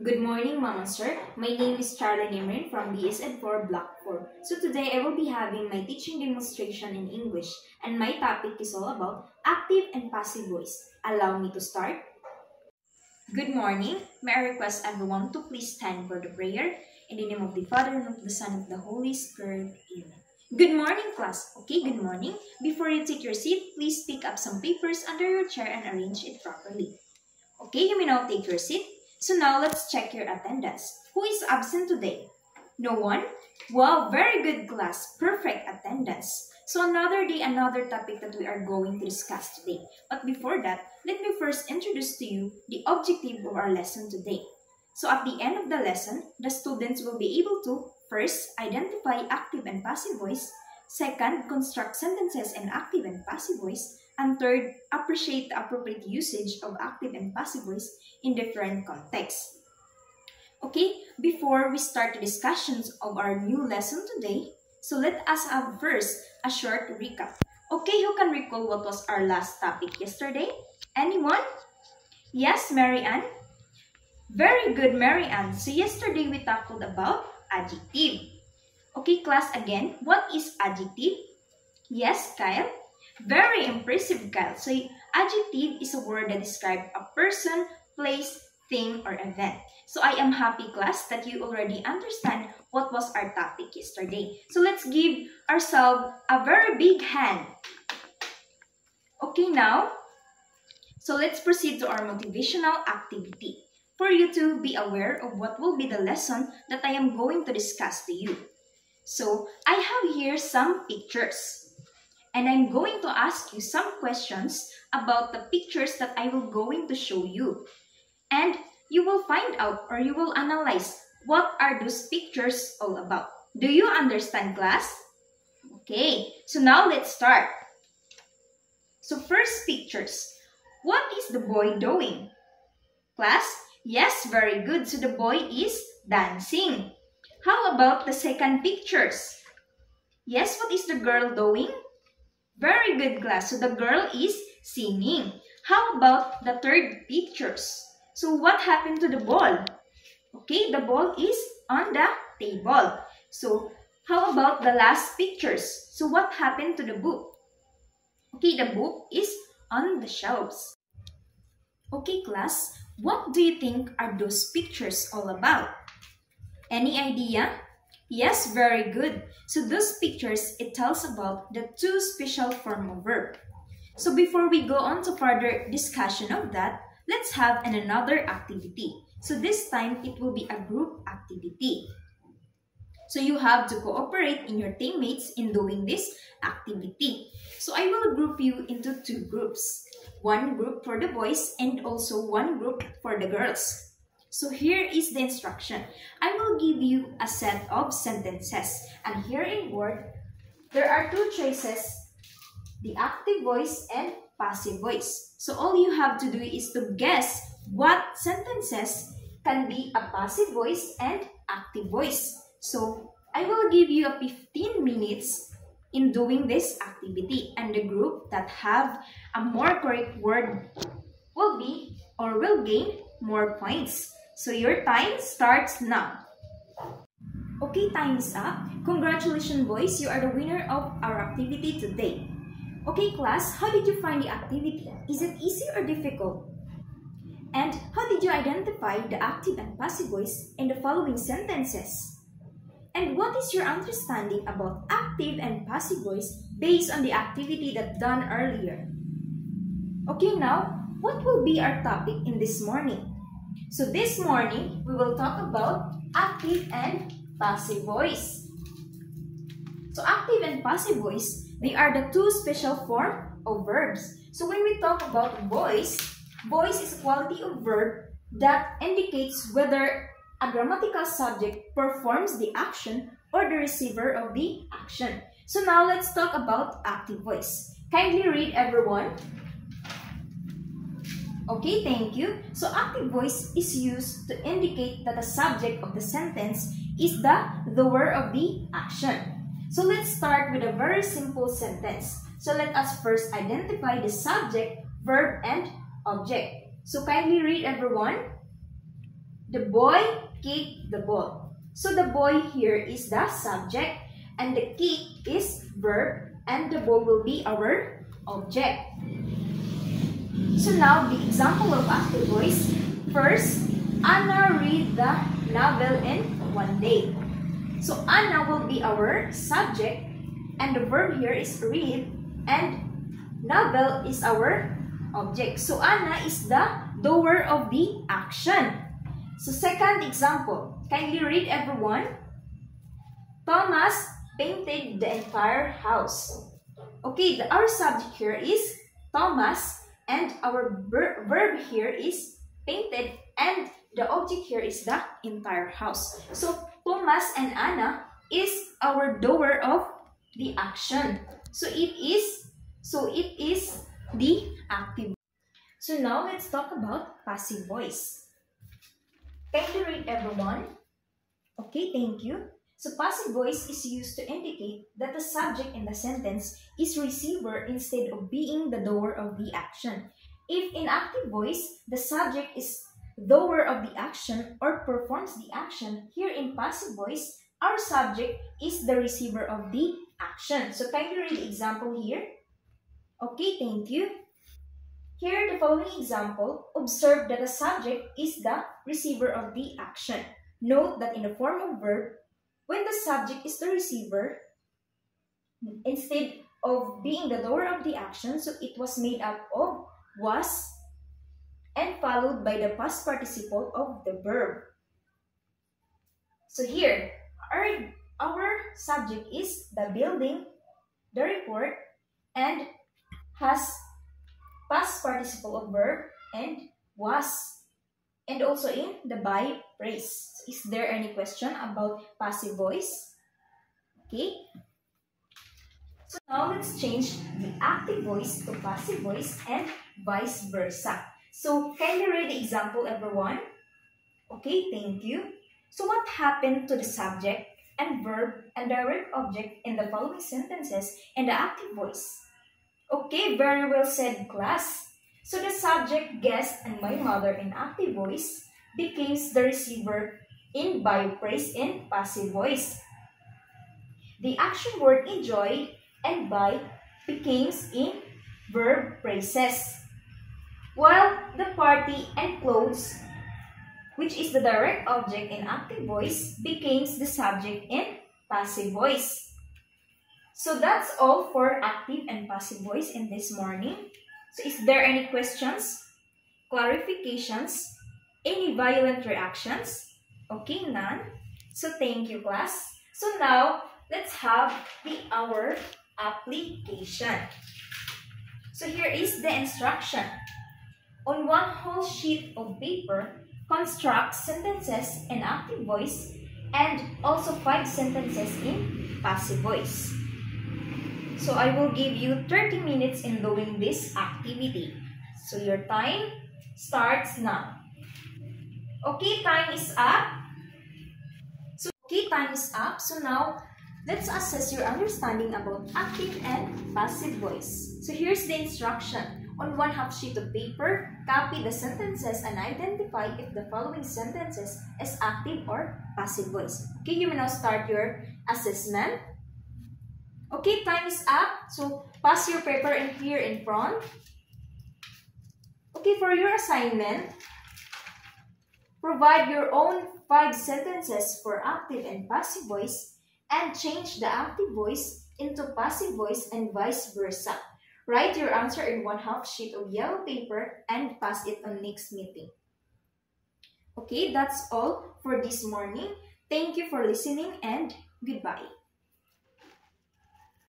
Good morning, Mama Sir. My name is Charlie Nimrin from BSN4 Block 4. So today I will be having my teaching demonstration in English and my topic is all about active and passive voice. Allow me to start. Good morning. May I request everyone to please stand for the prayer in the name of the Father and of the Son and of the Holy Spirit. Amen. Good morning, class. Okay, good morning. Before you take your seat, please pick up some papers under your chair and arrange it properly. Okay, you may now take your seat. So now let's check your attendance. Who is absent today? No one? Wow, very good class. Perfect attendance. So another day, another topic that we are going to discuss today. But before that, let me first introduce to you the objective of our lesson today. So at the end of the lesson, the students will be able to first, identify active and passive voice. Second, construct sentences in active and passive voice. And third, appreciate the appropriate usage of active and passive voice in different contexts. Okay, before we start the discussions of our new lesson today, so let us have first a short recap. Okay, who can recall what was our last topic yesterday? Anyone? Yes, Mary Ann? Very good, Mary Ann. So yesterday we talked about adjective. Okay, class, again, what is adjective? Yes, Kyle? Very impressive, Kyle. So, adjective is a word that describes a person, place, thing, or event. So, I am happy, class, that you already understand what was our topic yesterday. So, let's give ourselves a very big hand. Okay, now, so let's proceed to our motivational activity. For you to be aware of what will be the lesson that I am going to discuss to you. So, I have here some pictures. And I'm going to ask you some questions about the pictures that I will going to show you. And you will find out or you will analyze what are those pictures all about. Do you understand, class? Okay, so now let's start. So first pictures. What is the boy doing? Class? Yes, very good. So the boy is dancing. How about the second pictures? Yes, what is the girl doing? Very good, class. So the girl is singing. How about the third pictures? So what happened to the ball? Okay, the ball is on the table. So how about the last pictures? So what happened to the book? Okay, the book is on the shelves. Okay, class, what do you think are those pictures all about? Any idea? Yes, very good. So those pictures, it tells about the two special form of verb. So before we go on to further discussion of that, let's have another activity. So this time, it will be a group activity. So you have to cooperate in your teammates in doing this activity. So I will group you into two groups. One group for the boys and also one group for the girls. So here is the instruction. I will give you a set of sentences. And here in Word, there are two choices, the active voice and passive voice. So all you have to do is to guess what sentences can be a passive voice and active voice. So I will give you a 15 minutes in doing this activity. And the group that have a more correct word will be or will gain more points. So your time starts now. Okay, time is up. Congratulations, boys. You are the winner of our activity today. Okay, class, how did you find the activity? Is it easy or difficult? And how did you identify the active and passive voice in the following sentences? And what is your understanding about active and passive voice based on the activity that done earlier? Okay, now, what will be our topic in this morning? So this morning, we will talk about active and passive voice. So active and passive voice, they are the two special forms of verbs. So when we talk about voice, voice is a quality of verb that indicates whether a grammatical subject performs the action or the receiver of the action. So now let's talk about active voice. Kindly read, everyone. Okay, thank you. So active voice is used to indicate that the subject of the sentence is the doer of the action. So let's start with a very simple sentence. So let us first identify the subject, verb, and object. So kindly read, everyone. The boy kicked the ball. So the boy here is the subject and the kick is verb and the ball will be our object. So now the example of active voice. First, Anna read the novel in one day. So Anna will be our subject and the verb here is read and novel is our object. So Anna is the doer of the action. So second example, kindly read everyone. Thomas painted the entire house. Okay, our subject here is Thomas and our verb here is painted and the object here is the entire house. So Thomas and Anna is our doer of the action. So it is the active. So now let's talk about passive voice. Kindly read everyone. Okay, thank you. So passive voice is used to indicate that the subject in the sentence is receiver instead of being the doer of the action. If in active voice, the subject is doer of the action or performs the action, here in passive voice, our subject is the receiver of the action. So kindly read the example here. Okay, thank you. Here, the following example, observe that the subject is the receiver of the action. Note that in the form of verb, when the subject is the receiver, instead of being the doer of the action, so it was made up of was and followed by the past participle of the verb. So here, our subject is the building, the report, and has past participle of verb and was, and also in the by phrase. Is there any question about passive voice? Okay. So now let's change the active voice to passive voice and vice versa. So kindly read the example, everyone. Okay, thank you. So what happened to the subject and verb and direct object in the following sentences in the active voice? Okay, very well said, class. So the subject, guest, and my mother in active voice becomes the receiver in by phrase in passive voice. The action word enjoyed and by becomes in verb phrases. While the party and clothes, which is the direct object in active voice, becomes the subject in passive voice. So that's all for active and passive voice in this morning. So is there any questions, clarifications, any violent reactions? Okay, none. So thank you, class. So now let's have our application. So here is the instruction. On one whole sheet of paper, construct sentences in active voice and also 5 sentences in passive voice. So I will give you 30 minutes in doing this activity. So your time starts now. Okay, time is up. So now let's assess your understanding about active and passive voice. So here's the instruction. On one half sheet of paper, copy the sentences and identify if the following sentences is active or passive voice. Okay, you may now start your assessment. Okay, time is up. So pass your paper in here in front. Okay, for your assignment, provide your own 5 sentences for active and passive voice and change the active voice into passive voice and vice versa. Write your answer in 1/2 sheet of yellow paper and pass it on next meeting. Okay, that's all for this morning. Thank you for listening and goodbye.